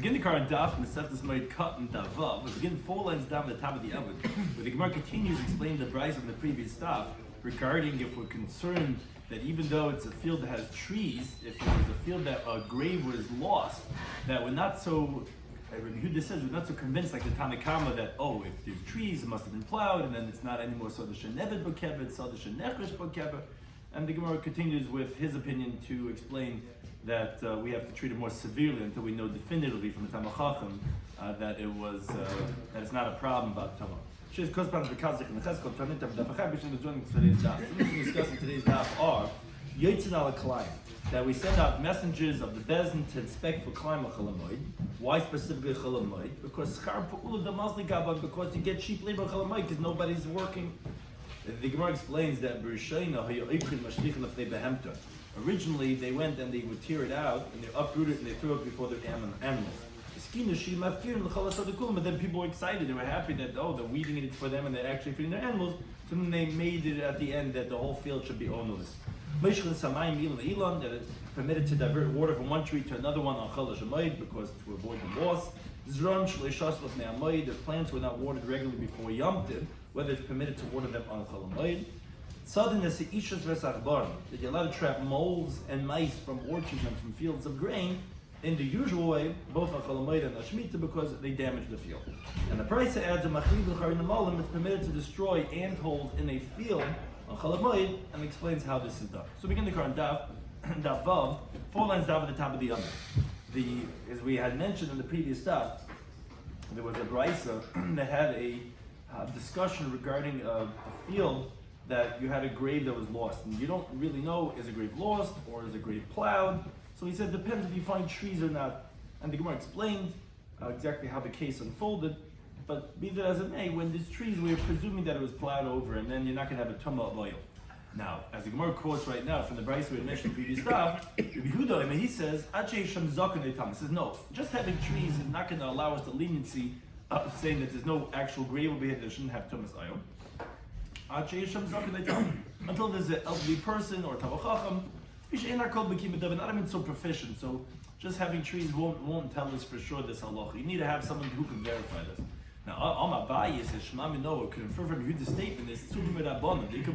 Begin the Katan Daf, Mesechtas Moed Katan Daf. We begin 4 lines down at the top of the oven, where the Gemara continues explaining the brayso in the previous Daf regarding if we're concerned that even though it's a field that has trees, if it was a field that a grave was lost, that we're not so. Rabbi Yehuda says we're not so convinced like the Tanakama that if there's trees it must have been plowed and then it's not anymore so the shenevet b'kebet, so the shenechesh b'kebet, and the Gemara continues with his opinion to explain that we have to treat it more severely until we know definitively from the Talmid Chacham that that it's not a problem about Tumah. She's corresponding to the Kazik and the Cheskot Tanit of the Daf. Which is joining today's Daf. The things we discuss in today's Daf are Yitzin al Kalayim, that we send out messengers of the Bezin to inspect for Kalayim Chol Moed. Why specifically Chol Moed? Because Schar Pa'ula Damasli Gaban, because you get cheap labor Chol Moed because nobody's working. The Gemara explains that originally they went and they would tear it out and they uproot it and they threw it before their animals. But then people were excited, they were happy that they're weeding it for them and they're actually feeding their animals. So then they made it at the end that the whole field should be ownerless. That it's permitted to divert water from one tree to another one on Chol Moed because to avoid the loss. The plants were not watered regularly before Yom Tov, whether it's permitted to water them on Chol Moed. That you're allowed to trap moles and mice from orchards and from fields of grain in the usual way, both on Chol Moed and on Shemitah, because they damage the field. And the price adds it's permitted to destroy ant holes in a field on Chol Moed, and explains how this is done. So begin the Katan Daf, Daf Vav, 4 lines down at the top of the Yomim. As we had mentioned in the previous Daf, there was a brayso that had a discussion regarding a field that you had a grave that was lost, and you don't really know, is a grave lost or is a grave plowed? So he said, depends if you find trees or not. And the Gemara explained exactly how the case unfolded, but be that as it may, when there's trees, we're presuming that it was plowed over, and then you're not going to have a tumah of oil. Now, as the Gemara quotes right now from the brayso we had mentioned in the previous stuff, Rabbi Yehuda, he says, he says, no, just having trees is not going to allow us the leniency of saying that there's no actual grave over here that shouldn't have tumas oil. Until there's an elderly person or Talmid Chacham, they're not even so proficient. So just having trees won't tell us for sure this halacha. You need to have someone who can verify this. Now, Al Abaye says Shema Mino could infer from Yehuda's statement is Tzubim Rabbanim. If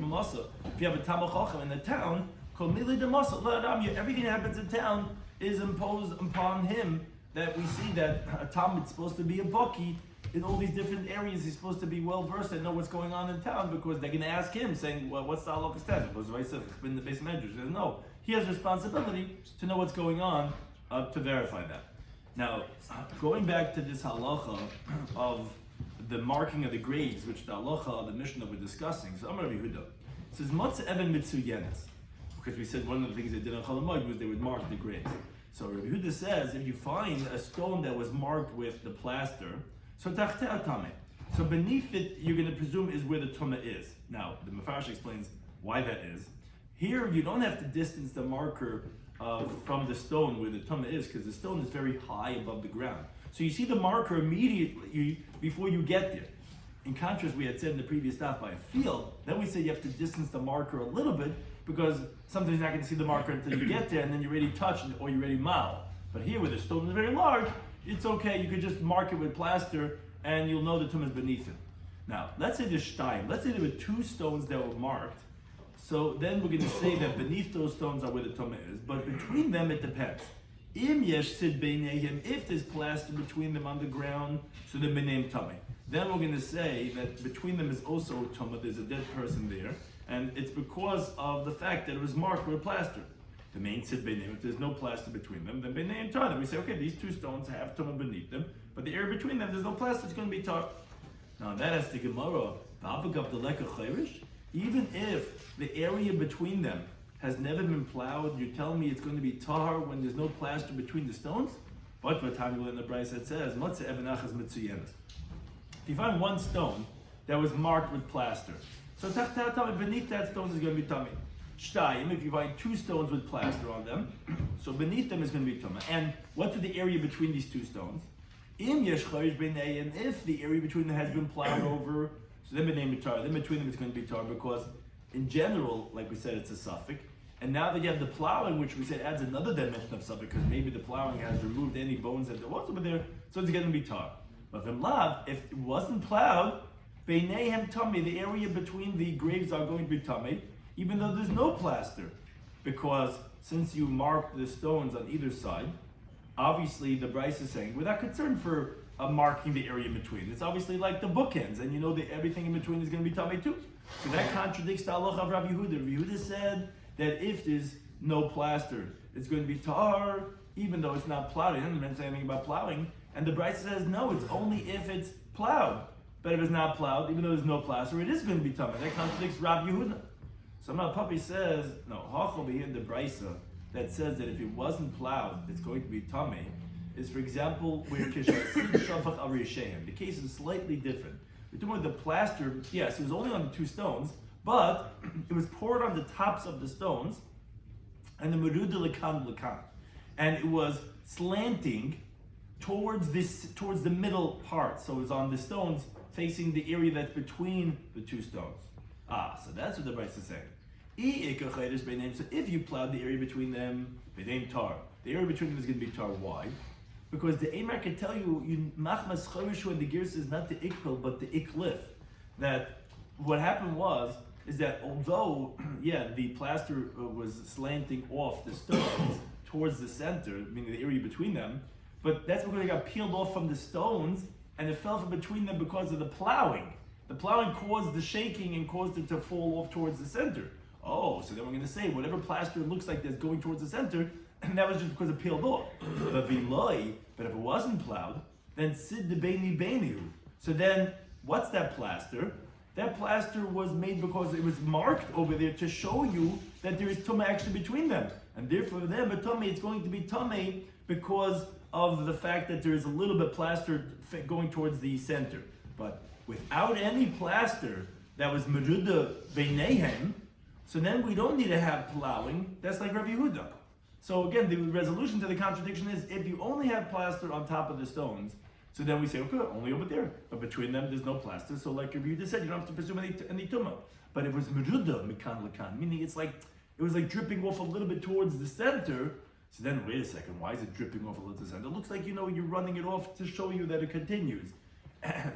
you have a Talmid Chacham in the town, everything that happens in town is imposed upon him. That we see that a Talmid is supposed to be a baki. In all these different areas, he's supposed to be well versed and know what's going on in town because they're going to ask him, saying, "Well, what's the halakha status?" Because I said in the base measures, he says, no, he has responsibility to know what's going on to verify that. Now, going back to this halacha of the marking of the graves, which the halacha of the mission that we're discussing, so Amar Rabbi Yehuda says, "Matz even mitzuyenes," because we said one of the things they did on Chol Moed was they would mark the graves. So Rabbi Yehuda says, if you find a stone that was marked with the plaster. So tachtea tameh. So beneath it, you're going to presume is where the tumah is. Now, the Mefarish explains why that is. Here, you don't have to distance the marker from the stone where the tumah is, because the stone is very high above the ground. So you see the marker immediately before you get there. In contrast, we had said in the previous Daf by a field, then we said you have to distance the marker a little bit, because sometimes you're not going to see the marker until you get there, and then you're ready to touch or you're ready to mow. But here, where the stone is very large, it's okay, you could just mark it with plaster and you'll know the tumah is beneath it. Now, let's say there's shtayim. Let's say there were 2 stones that were marked. So then we're going to say that beneath those stones are where the tumah is. But between them, it depends. Im yesh sid beinehim, if there's plaster between them on the ground, so then beneim tumah. Then we're going to say that between them is also tumah, there's a dead person there. And it's because of the fact that it was marked with plaster. The main sid beinim, if there's no plaster between them, then beineim tar. Then we say, okay, these 2 stones have tumah beneath them, but the area between them, there's no plaster, it's going to be tar. Now that has the Gemara, even if the area between them has never been plowed, you're telling me it's going to be tar when there's no plaster between the stones? But what time in the brayso that says, if you find 1 stone that was marked with plaster, so beneath that stone is going to be tummy. Shtayim, if you find 2 stones with plaster on them, so beneath them is going to be tumah. And what's the area between these 2 stones? Im yesh chayish beinayim, if the area between them has been plowed over, so then beneim tar. Then between them is going to be tar because, in general, like we said, it's a suffix. And now that you have the plowing, which we said adds another dimension of stuff, because maybe the plowing has removed any bones that there was over there, so it's going to be tar. But if it wasn't plowed, beineihem tummy, the area between the graves are going to be tummy, even though there's no plaster, because since you marked the stones on either side, obviously the Bryce is saying we're not concerned for marking the area in between. It's obviously like the bookends, and you know that everything in between is going to be tummy too. So that contradicts the halacha of Rabbi Yehuda. Rabbi Yehuda said that if there's no plaster, it's going to be tar, even though it's not plowed. He doesn't mention anything about plowing. And the Bryce says no, it's only if it's plowed. But if it's not plowed, even though there's no plaster, it is going to be tummy. That contradicts Rabbi Yehuda. So now Papi says, no, Hachal behind the Brisa that says that if it wasn't plowed, it's going to be tummy, is for example where the case is slightly different. We're talking about the plaster, yes, it was only on the two stones, but it was poured on the tops of the stones, and the meruda lekan, and it was slanting towards the middle part. So it was on the stones facing the area that's between the two stones. So that's what the Bryce is saying. So if you plowed the area between them, tar. The area between them is going to be tar. Why? Because the Amar can tell you machmas chorishu and the gears is not the ikpil but the iklif. That what happened is that although the plaster was slanting off the stones towards the center, meaning the area between them, but that's because it got peeled off from the stones and it fell from between them because of the plowing. The plowing caused the shaking and caused it to fall off towards the center. So then we're going to say whatever plaster looks like that's going towards the center, and that was just because it peeled off. But if it wasn't plowed, then sid the beini beinu. So then, what's that plaster? That plaster was made because it was marked over there to show you that there is tumah actually between them, and therefore for them, it's going to be tumah because of the fact that there is a little bit plaster going towards the center. But without any plaster that was meruda beineihem, so then we don't need to have plowing. That's like Rabbi Yehuda. So again, the resolution to the contradiction is if you only have plaster on top of the stones, so then we say, okay, only over there. But between them, there's no plaster. So like Rabbi Yehuda said, you don't have to presume any tumah. But if it was meruda mikan lekan, meaning it was like dripping off a little bit towards the center. So then, wait a second, why is it dripping off a little to the center? It looks like, you're running it off to show you that it continues.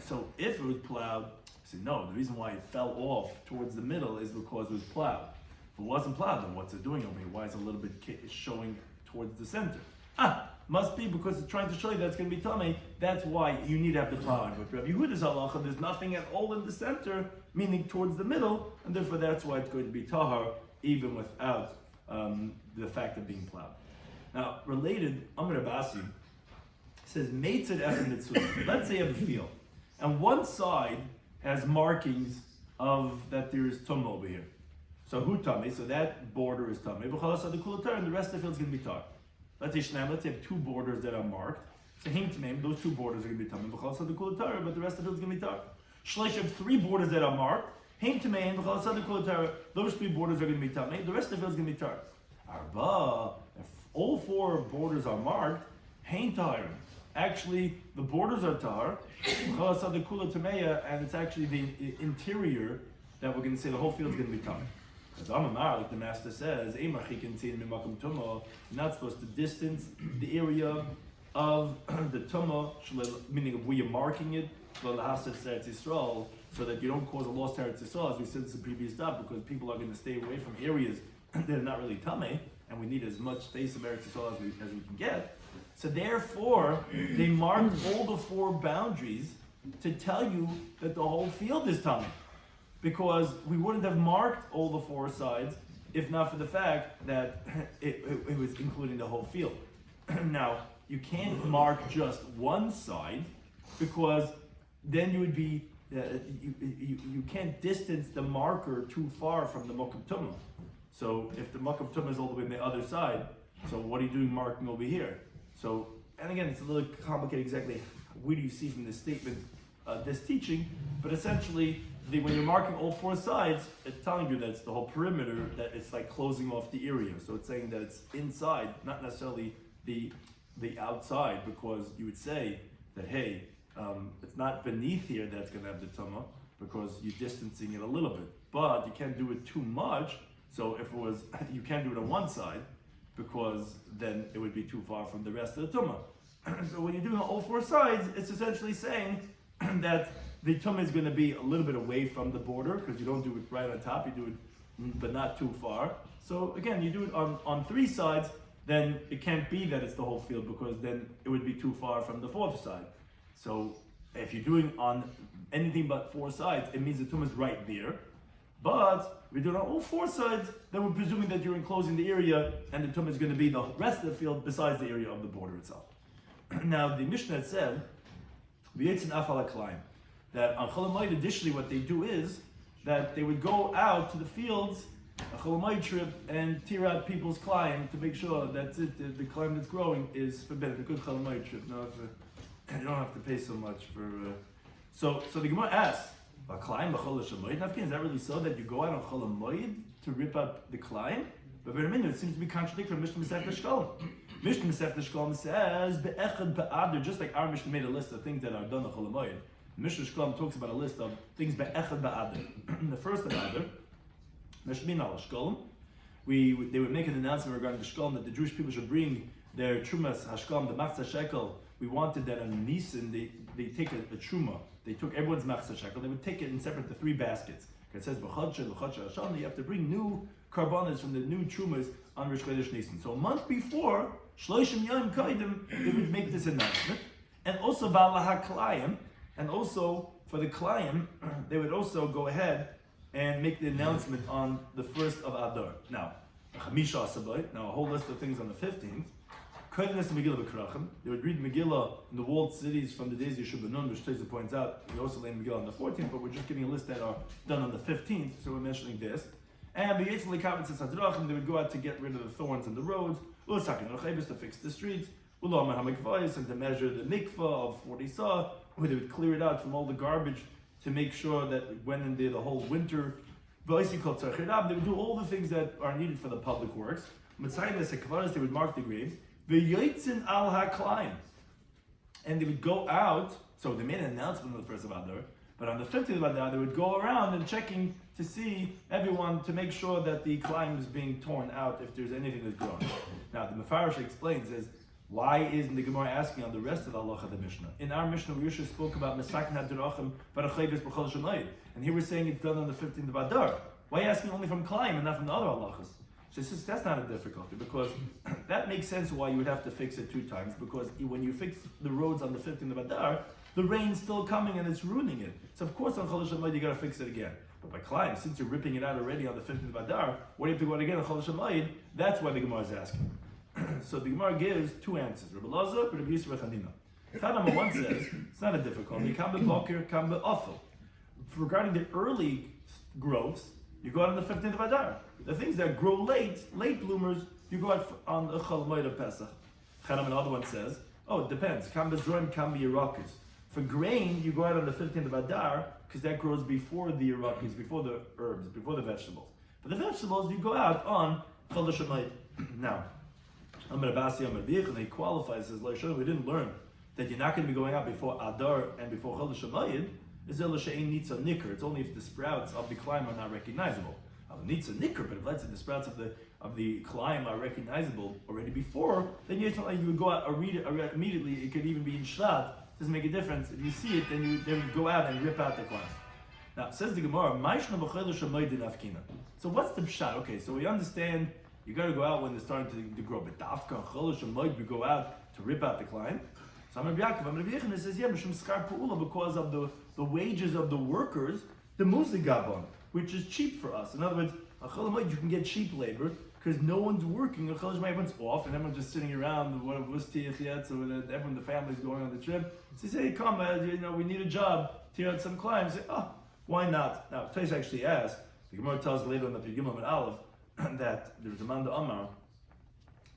So if it was plowed, I said, no, the reason why it fell off towards the middle is because it was plowed. If it wasn't plowed, then what's it doing over here? Why is it a little bit showing towards the center? Must be because it's trying to show you that it's going to be tummy. That's why you need to have the plowing. But Rabbi Yehuda's halacha, there's nothing at all in the center, meaning towards the middle, and therefore that's why it's going to be tahar, even without the fact of being plowed. Now, related, Amr Abbasi says, Meitzed Efer Mitzvah. Let's say you have a field, and one side has markings of that there is tumah over here. So who tummy? So that border is tummy. And the rest of the field is going to be tar. Let's say let's have two borders that are marked. So those two borders are going to be tummy. But the rest of the field is going to be tar. Shleish have three borders that are marked. Those three borders are going to be tummy. The rest of the field is going to be tar. Arba, if all four borders are marked, hain tar. Actually, the borders are tar, and it's actually the interior that we're going to say the whole field is going to be tar. Because like the master says, you're not supposed to distance the area of the tumah, meaning of where you're marking it, so that you don't cause a lost Eretz Yisrael, as we said in the previous daf, because people are going to stay away from areas that are not really tumah, and we need as much space of Eretz Yisrael as we can get. So therefore, they marked all the four boundaries to tell you that the whole field is tummy. Because we wouldn't have marked all the four sides if not for the fact that it was including the whole field. Now, you can't mark just one side because then you would be, you can't distance the marker too far from the Mokum Tumah. So if the Mokum Tumah is all the way on the other side, so what are you doing marking over here? So, and again, it's a little complicated exactly where do you see from this statement, this teaching, but essentially, when you're marking all four sides, it's telling you that it's the whole perimeter, that it's like closing off the area. So it's saying that it's inside, not necessarily the outside, because you would say that, hey, it's not beneath here that's going to have the tumah, because you're distancing it a little bit. But you can't do it too much, So if it was, you can't do it on one side, because then it would be too far from the rest of the tumah. So when you do it on all four sides, it's essentially saying that the tumah is going to be a little bit away from the border, because you don't do it right on top, you do it, but not too far. So again, you do it on three sides, then it can't be that it's the whole field, because then it would be too far from the fourth side. So if you're doing on anything but four sides, it means the tumah is right there. But if we do it on all four sides, then we're presuming that you're enclosing the area, and the tumah is going to be the rest of the field besides the area of the border itself. Now the Mishnah said, that on Chol Hamoed, additionally what they do is that they would go out to the fields, a Chol Hamoed trip, and tear out people's climb to make sure that the climb that's growing is forbidden. A good Chol Hamoed trip. No, you don't have to pay so much for. So the Gemara asks, is that really so that you go out on Chol Hamoed to rip out the climb? But wait a minute, it seems to be contradictory from Mishnah Masechta Shkolm. Mishnah Masechta Shkolm says, Be'echad ba'ader, just like our Mishnah made a list of things that are done on Chol Hamoed. Mishnah Shkolm talks about a list of things be'echad ba'ader. The first of Adar, Meshmin al Shkolm, they would make an announcement regarding the Shkolm that the Jewish people should bring their Trumas Hashkolm, the Machzah Shekel. We wanted that on Nisan, they take a Truma. They took everyone's Machzah Shekel, they would take it in separate the three baskets. It says, B'chodshe, L'chodshe Hashem, you have to bring new karbanas from the new Trumas on Rosh Chodesh Nisan. So a month before, Shloshim Yom Kaidim, they would make this announcement. And also, Ba'ala HaKlayim, and also for the Klayim, they would also go ahead and make the announcement on the 1st of Adar. Now, a whole list of things on the 15th. They would read Megillah in the walled cities from the days of Yeshua Nun, which Teza points out. We also learn Megillah on the 14th, but we're just giving a list that are done on the 15th, so we're mentioning this. And they would go out to get rid of the thorns on the roads, to fix the streets, and to measure the mikvah of 40 sah, where they would clear it out from all the garbage to make sure that it went in there the whole winter. They would do all the things that are needed for the public works. They would mark the graves. And they would go out, so they made an announcement on the 1st of Adar, but on the 15th of Adar, they would go around and checking to see everyone to make sure that the climb is being torn out if there's anything that's growing. Now, the Mefarish explains is, why isn't the Gemara asking on the rest of the halacha of the Mishnah? In our Mishnah, we usually spoke about Mesakna Hadirachim, Barachayvis B'chol Shemayid, and here we're saying it's done on the 15th of Adar. Why are you asking only from climb and not from the other halachas? So that's not a difficulty, because that makes sense why you would have to fix it 2 times, because when you fix the roads on the 15th of Adar, the rain's still coming and it's ruining it. So of course on Chol Hamoed you got to fix it again. But by climb, since you're ripping it out already on the 15th of Adar, what do you have to go out again on Chol Hamoed? That's why the Gemara is asking. So the Gemara gives 2 answers. Rabbi Lazar, Rabbi Yisrael Chanina. Thought number 1 says, it's not a difficulty. Kam be'boker, kam be'ofel. Regarding the early growths, you go out on the 15th of Adar. The things that grow late bloomers, you go out on the Chol Hamoed of Pesach. Chanam, another one says, it depends. Kam be'zroim, kam be'yerakas. For grain, you go out on the 15th of Adar, because that grows before the yerakis, before the herbs, before the vegetables. For the vegetables, you go out on Chol Hamoed. Now, Amar Abasi, Amar Bich, and he qualifies, says, we didn't learn that you're not going to be going out before Adar and before Chol Hamoed. It's only if the sprouts of the climb are not recognizable. But if let's say the sprouts of the climb are recognizable already before, then you would go out immediately. It could even be in Shvat. Doesn't make a difference. If you see it, then they would go out and rip out the climb. Now, says the Gemara, so what's the pshat? Okay, so we understand you got to go out when they're starting to grow. But dafka chol shemoid, we go out to rip out the climb. So Amar B'Yakov says, because of the wages of the workers, the muzigabon, which is cheap for us. In other words, a Chol Hamoed you can get cheap labor because no one's working. A Chol Hamoed everyone's off and everyone's just sitting around. Everyone, the family's going on the trip. So they say, hey, come, we need a job. Tear out some climbs. Say, why not? Now, Tais actually asked. The Gemara tells later on the Pigimel and Aleph that there's a Manda Amar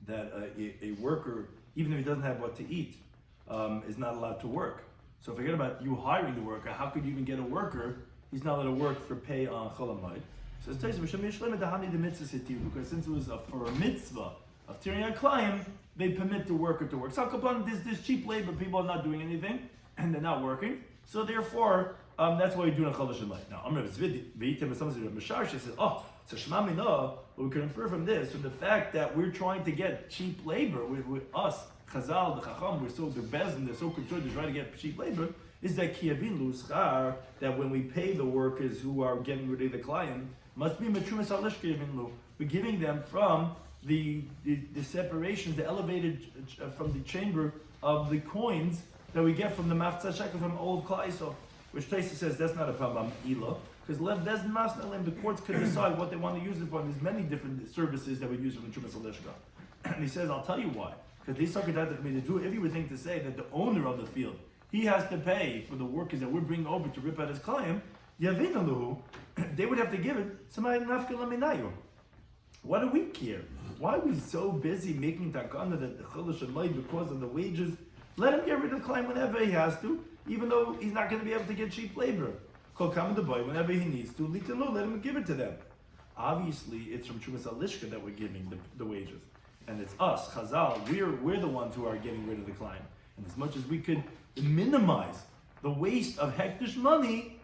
that a worker, even if he doesn't have what to eat, is not allowed to work. So forget about you hiring the worker. How could you even get a worker? He's not allowed to work for pay on Chol Hamoed. So it says, because since it was for a mitzvah of tearing a climb, they permit the worker to work. So this cheap labor, people are not doing anything, and they're not working. So therefore, that's why you're doing a Chol Hamoed. Now, Amr Zvid, Veitim, some say Mishar, she says, So Shema Minah, what we can infer from this, from the fact that we're trying to get cheap labor with us, Chazal, the Chacham, the Bezin, they're so concerned to try to get cheap labor, is that Kiyavin Luschar, that when we pay the workers who are getting rid of the client, must be Matrumas Alish Kiyavin Lu. We're giving them from the separations, the elevated from the chamber of the coins that we get from the Maftzah Shekel from old Klaiso, which Taisa says that's not a problem, Ila, because the courts can decide what they want to use it for. And there's many different services that we use from the Trumas Alishka. And he says, I'll tell you why. Because these Sakadatak made it do, if you would think to say that the owner of the field, he has to pay for the workers that we're bringing over to rip out his client, Yavinaluhu, they would have to give it somebody nafka laminayu. What do we care? Why are we so busy making takana that the chalash and light because of the wages? Let him get rid of the client whenever he has to, even though he's not going to be able to get cheap labor. Kol kama the boy whenever he needs to, litanu, let him give it to them. Obviously, it's from Trumas Alishka that we're giving the wages, and it's us, Chazal. We're the ones who are getting rid of the client. And as much as we could minimize the waste of hektish money,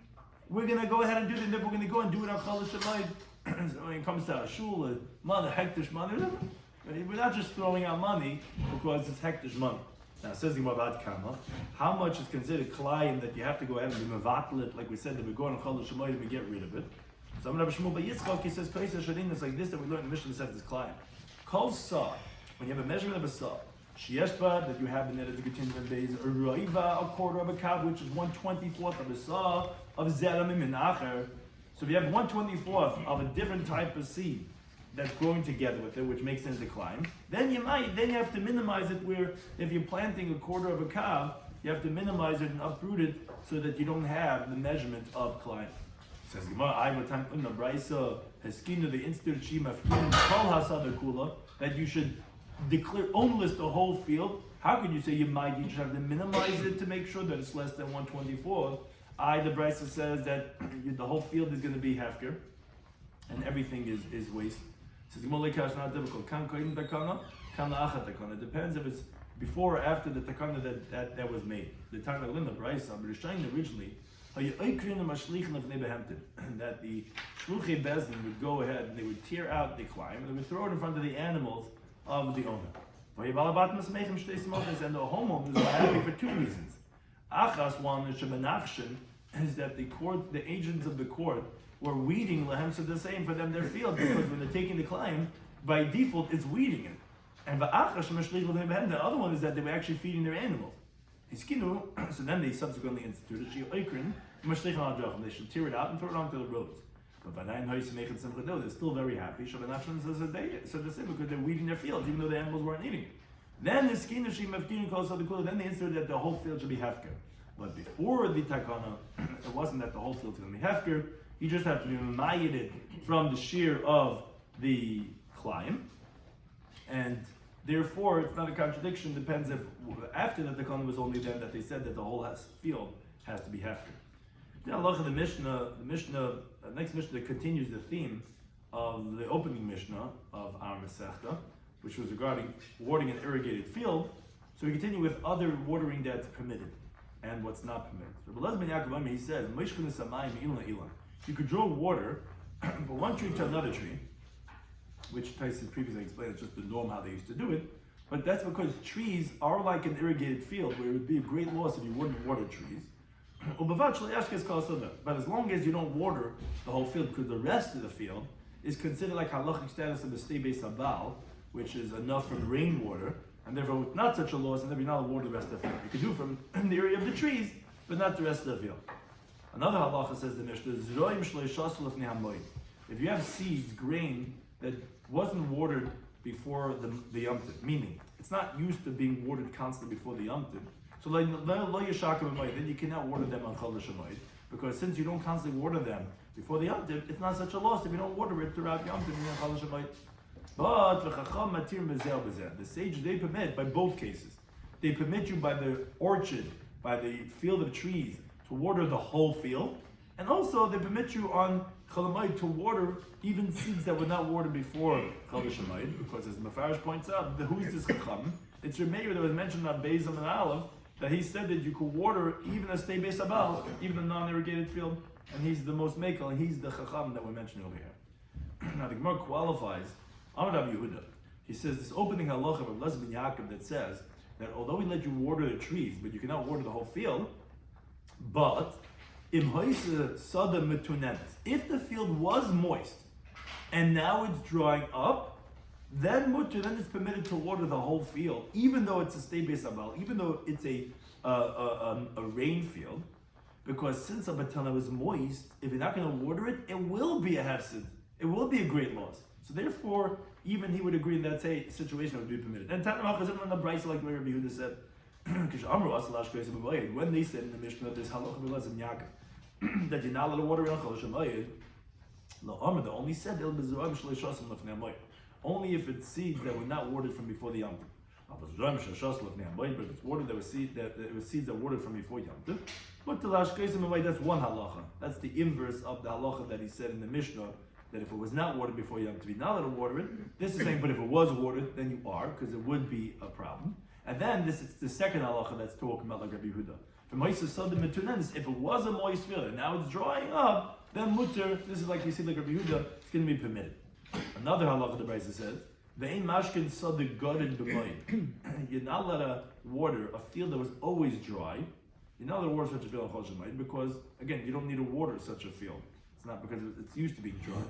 we're going to go ahead and do it. We're going to go and do it on chalash shamayid. When it comes to a shul, hektish money, we're not just throwing out money because it's hektish money. Now, it says the Moed Katan, how much is considered klayim that you have to go ahead and be mevatel it, like we said, that we go on chalash shamayid and we get rid of it. So I'm going to Shmuel Yitzchak, he says, it's like this that we learned in the Mishnah says this klayim. Kol saw, when you have a measurement of a saw, Shieshba, that you have in there as a continuing days, a roiva, a quarter of a cow, which is 1/24 of a saw of zeram minacher. So if you have 1/24 of a different type of seed that's growing together with it, which makes it into climb, then you have to minimize it where if you're planting a quarter of a cow, you have to minimize it and uproot it so that you don't have the measurement of climb. Says Gemara, I would time in the Brisa Heskina the instant Shima Kol Hasad Kula that you should declare ownless the whole field. How could you say you might? You just have to minimize it to make sure that it's less than 1/24. The Brisa says that the whole field is going to be hefker, and everything is waste. Says Gemara, not difficult. It depends if it's before or after the takana that was made. The takana in the Brisa, but it's showing originally. That the shluchei bezin would go ahead and they would tear out the climb and they would throw it in front of the animals of the owner. And the homeowners are happy for two reasons. Achas, one is that the agents of the court were weeding lahem, so the same for them their field, because when they're taking the climb, by default it's weeding it. And the other one is that they were actually feeding their animals. So then they subsequently instituted they should tear it out and throw it onto the roads. But they're still very happy. So they say because they're weeding their fields, even though the animals weren't eating it. Then the then they instituted that the whole field should be hefker. But before the takana, it wasn't that the whole field was going to be hefker. You just have to be mayed from the shiur of the climb, and therefore, it's not a contradiction. Depends if after the takana was only then that they said that the whole field has to be hefker. The next Mishnah continues the theme of the opening Mishnah of our Masechta, which was regarding watering an irrigated field. So we continue with other watering that's permitted and what's not permitted. He says, you could draw water from one tree to another tree, which Tyson previously explained, it's just the norm how they used to do it. But that's because trees are like an irrigated field where it would be a great loss if you wouldn't water trees. But as long as you don't water the whole field, because the rest of the field is considered like halachic status of the stay base abal, which is enough from rainwater, and therefore not such a loss, and then you're not allowed to water the rest of the field. You can do from the area of the trees, but not the rest of the field. Another halacha says the Mishnah, if you have seeds, grain, that wasn't watered before the Yom Tov, meaning it's not used to being watered constantly before the Yom Tov, so then you cannot water them on Chol Shamayid, because since you don't constantly water them before the Yom Tov, it's not such a loss if you don't water it throughout Yom Tov on Chol Shamayid. But the sages, they permit by both cases. They permit you by the orchard, by the field of trees, to water the whole field, and also they permit you on Chol Shamayid to water even seeds that were not watered before Chol Shamayid, because as Mefarish points out, who's this Chacham? It's your mayor that was mentioned on Beis and Aleph, that he said that you could water even a stay base abal, even a non-irrigated field, and he's the most mekel, and he's the chacham that we're mentioning over here. Now the Gemara qualifies Amar Rabbi Yehuda. He says this opening halacha of Rabbi ben Yaakov that says that although we let you water the trees, but you cannot water the whole field, but if the field was moist and now it's drying up, then it's permitted to water the whole field, even though it's a stay base abal, even though it's a rain field, because since a batana is moist, if you're not going to water it, it will be a hefsid. It will be a great loss. So therefore, even he would agree in that situation it would be permitted. And Tanam HaChazim on the Brisa, like Rabbi Yehuda said, when they said in the Mishnah this halacha b'lezim Yaakov that you're not allowed to water it on Chol Shemayid, they only said only if it's seeds that were not watered from before the Yom Tov. But if it's watered that was seeds that were watered from before Yom Tov, that's one halacha. That's the inverse of the halacha that he said in the Mishnah, that if it was not watered before Yom Tov, you're not allowed to water it. This is saying, but if it was watered, then you are, because it would be a problem. And then this is the second halacha that's talking about like Rabbi Yehuda. If it was a moist field and now it's drying up, then mutter, this is like you see like Rabbi Yehuda, it's going to be permitted. Another halacha the Brisa says, "Ve'ein mashkin sadik garin b'mayim." You're not allowed to water a field that was always dry. You're not allowed to water such a field on Chol Shemayid because again, you don't need to water such a field. It's not because it's used to being dry.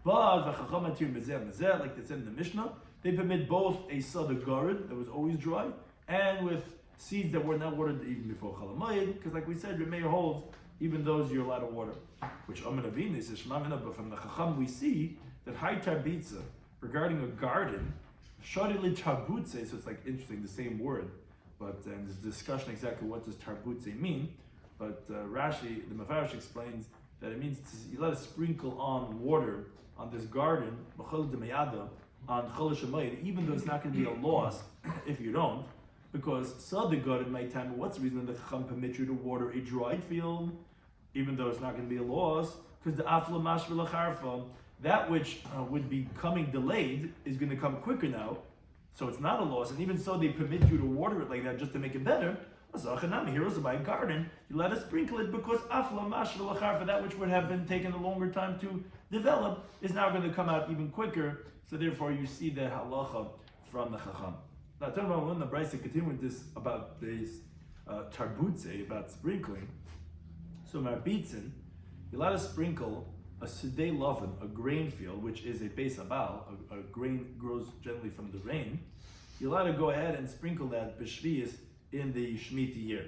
But like they said in the Mishnah, they permit both a sadik garin that was always dry and with seeds that were not watered even before Chol Shemayid, because like we said, Remeir holds even those you're allowed to water. Which Amar Avinu says, but from the Chacham we see that high tarbitza regarding a garden, shadili tarbutze, so it's like interesting, the same word, but there's discussion exactly what does tarbutze mean. But Rashi, the Mefarish explains that it means you let us sprinkle on water on this garden, on Chol Shemayid, even though it's not going to be a loss if you don't. Because Sadik God in my time, what's the reason that the Chacham permits you to water a dried field, even though it's not going to be a loss? Because the Afla Mashvil Acharfa, that which would be coming delayed is going to come quicker now, so it's not a loss. And even so, they permit you to water it like that just to make it better. Heroes of my garden, you let us sprinkle it because Afla Mashvil Acharfa, that which would have been taken a longer time to develop, is now going to come out even quicker. So therefore, you see the halacha from the Chacham. Now, tell me when the Brisa continue with this about this tarbutze, about sprinkling. So, marbitzin, you let us sprinkle a sidei loven, a grain field, which is a beis abal, a grain grows generally from the rain. You're allowed to go ahead and sprinkle that b'shviyas in the Shemitah year.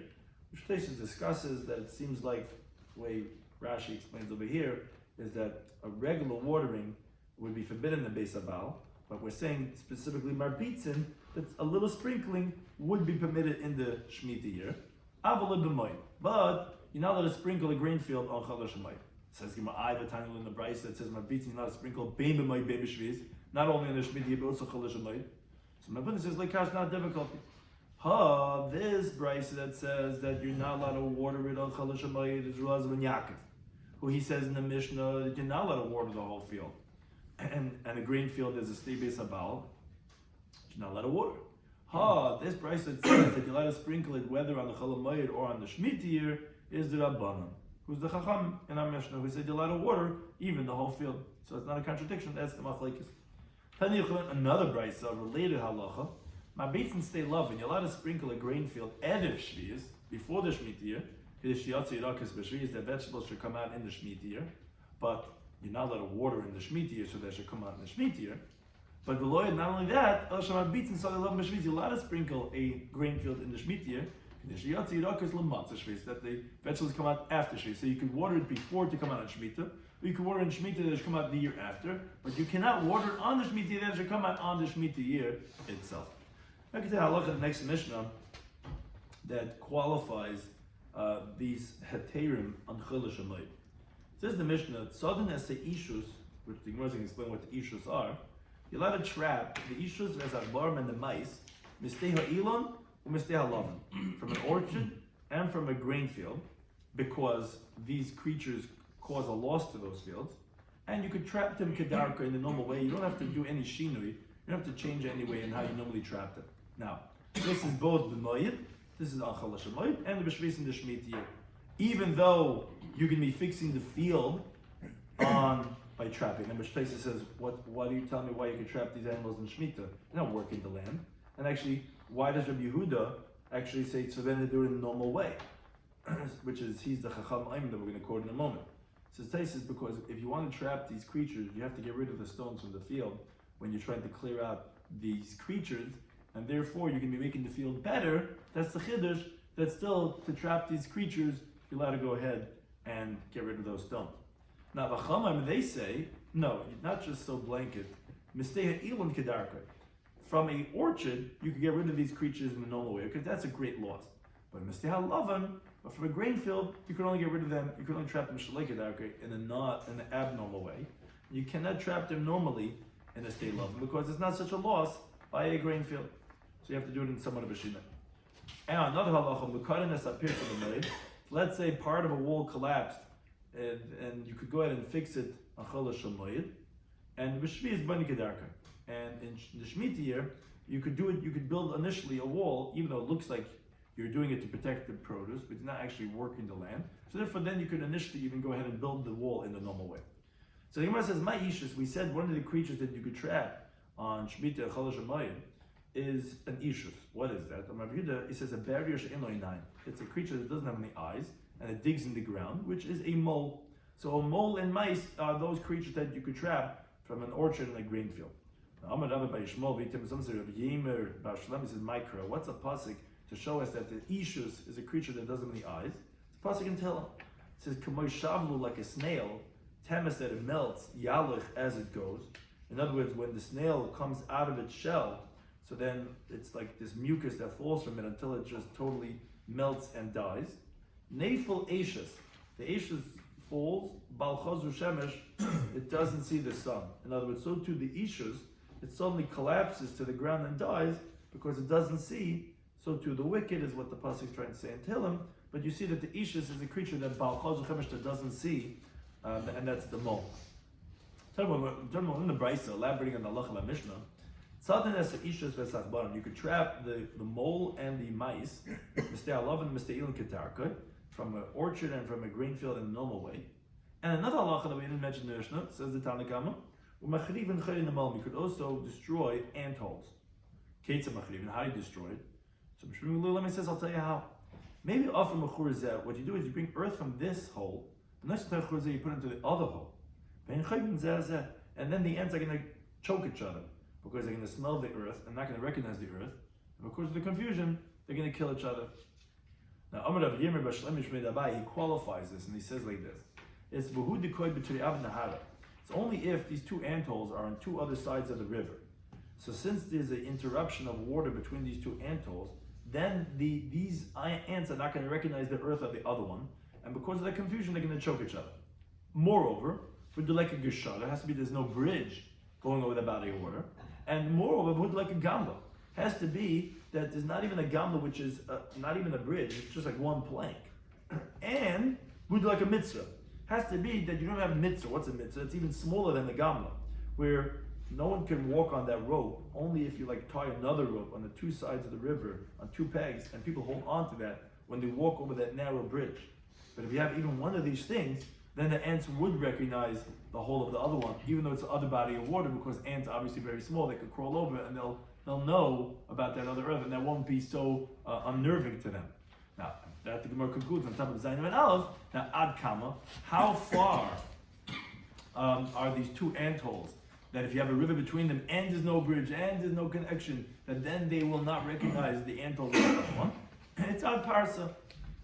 Which Tosfos discusses that it seems like the way Rashi explains over here is that a regular watering would be forbidden in the beis abal, but we're saying specifically marbitzin, that a little sprinkling would be permitted in the Shemitah year. But you're not allowed to sprinkle a grain field on Chol Shemayid. Says Gemara, in the Brisa that says marbitzin, you're not allowed to sprinkle bein b'mayid bein b'shviz, not only in the Shemitah year but also Chol Shemayid. So my brother says like that's not difficulty. This Brisa that says that you're not allowed to water it on Chol Shemayid is Rabbi Yaakov, who he says in the Mishnah that you're not allowed to water the whole field. And a grain field is a stei beis abal, you're not allowed to water. This Brisa that says that you're allowed to sprinkle it whether on the Chol Moed or on the Shemitah year is the Rabbanan, who's the Chacham in our Mishnah, who said you're allowed to water even the whole field. So it's not a contradiction, that's the Machlekes. Another Brisa, related halacha, Marbitzin stay loving, you're allowed to sprinkle a grain field erev Shviyas, before the Shemitah year, because the vegetables should come out in the Shemitah year, but you're not allowed to water in the Shemitah year, so they should come out in the Shemitah year. But the lawyer, not only that, you're allowed to sprinkle a grain field in the Shemitah year, that the vegetables come out after Shemitah. So you could water it before to come out on Shemitah, or you could water in Shemitah that should come out the year after, but you cannot water it on the Shemitah year that should come out on the Shemitah year itself. I can tell you, I look at the next Mishnah that qualifies these heterim on Chol Shemayid. Says the Mishnah, Sodin as ishus, which the Gemara can explain what the ishus are. You're allowed to trap the ishus as agbarim and the mice, mistei ha'ilon or mistei ha'lavan, from an orchard and from a grain field, because these creatures cause a loss to those fields. And you could trap them kedarka in the normal way. You don't have to do any shinui. You don't have to change any way in how you normally trap them. Now, this is both the Moed, this is on Chol Shemayid, and the B'Shvis in the Shemitah year. Even though you can be fixing the field on by trapping them, which Taisa says, why do you tell me why you can trap these animals in Shemitah? They don't work in the land. And actually, why does Rabbi Yehuda actually say so then they do it in the normal way? Which is, he's the Chacham Ayman that we're going to quote in a moment. Says Taisa, because if you want to trap these creatures, you have to get rid of the stones from the field when you're trying to clear out these creatures, and therefore you're going to be making the field better. That's the Chiddush, that still, to trap these creatures, you're allowed to go ahead and get rid of those stones. Now, the Chachamim, they say, no, not just so blanket. Misteha ilun kedarka. From a orchard, you can get rid of these creatures in the normal way, because that's a great loss. But Misteha lavan, but from a grain field, you can only get rid of them, you can only trap them shalei kedarka in an abnormal way. You cannot trap them normally in a state lavan, because it's not such a loss by a grain field. So you have to do it in somewhat of a shina. And another halacha, l'karenes appears to the Moed. Let's say part of a wall collapsed, and you could go ahead and fix it on Cholash Moed, and B'Shvi is Bani Kedarka. And in the Shemitah year, you could do it. You could build initially a wall, even though it looks like you're doing it to protect the produce, but it's not actually working the land. So therefore, then you could initially even go ahead and build the wall in the normal way. So the Gemara says, "My ishus." We said one of the creatures that you could trap on Shemitah and Cholash Moed is an ishus. What is that? It says a barrier she'en lo einayim. It's a creature that doesn't have any eyes, and it digs in the ground, which is a mole. So a mole and mice are those creatures that you could trap from an orchard in a grain field. Now, Rabbi Shloimy Schwartzberg says, "Micro." What's a pasuk to show us that the ishus is a creature that doesn't have any eyes? It's a pasuk in Tehillim. It says, "Kamoy shavlu," like a snail, temes, that it melts, yalich, as it goes. In other words, when the snail comes out of its shell, so then it's like this mucus that falls from it until it just totally melts and dies. Neifel Eishus. The Eishus falls, Bal Chazur Shemesh, it doesn't see the sun. In other words, so too the Eishus, it suddenly collapses to the ground and dies because it doesn't see. So too the wicked is what the pasuk is trying to say in Tehillim. But you see that the Eishus is a creature that Bal Chazur Shemesh that doesn't see, and that's the mole. In the Brisa, elaborating on the Halacha of Mishnah, you could trap the mole and the mice, from an orchard and from a grain field in a normal way. And another halacha that we didn't mention in the Mishnah, says the Tanakama, you could also destroy ant holes. How do you destroy it? So Shloimy says, I'll tell you how. Maybe often what you do is you bring earth from this hole, and next time you put it into the other hole. And then the ants are going to choke each other, because they're going to smell the earth and not going to recognize the earth. And because of the confusion, they're going to kill each other. Now, Rabbi Shloimy Schwartzberg, he qualifies this, and he says like this. It's only if these two ant holes are on two other sides of the river. So since there's an interruption of water between these two ant holes, then these ants are not going to recognize the earth of the other one, and because of the confusion, they're going to choke each other. Moreover, would do like a geshara, it has to be there's no bridge going over the body of water. And moreover, would like a gamla. Has to be that there's not even a gamla, which is not even a bridge, it's just like one plank. And would like a mitzvah. Has to be that you don't have a mitzvah. What's a mitzvah? It's even smaller than the gamla, where no one can walk on that rope, only if you like tie another rope on the two sides of the river on two pegs, and people hold on to that when they walk over that narrow bridge. But if you have even one of these things, then the ants would recognize the whole of the other one, even though it's the other body of water, because ants are obviously very small, they could crawl over it and they'll know about that other earth, and that won't be so unnerving to them. Now, that the Gemara concludes on top of Zayin and Aleph. Now, Ad Kama, how far are these two ant holes? That if you have a river between them and there's no bridge and there's no connection, that then they will not recognize the ant hole of the other one. It's Ad Parsa,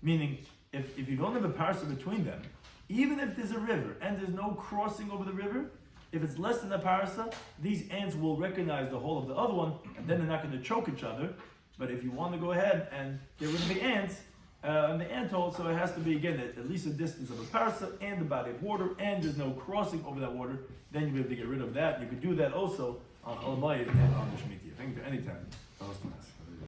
meaning if you don't have a parsa between them, even if there's a river and there's no crossing over the river, if it's less than a parasa, these ants will recognize the whole of the other one, and then they're not going to choke each other. But if you want to go ahead and get rid of the ants and the ant hole, so it has to be, again, at least a distance of a parasa and the body of water, and there's no crossing over that water, then you'll be able to get rid of that. You could do that also on Moed and on the Shemitah. I think at any time.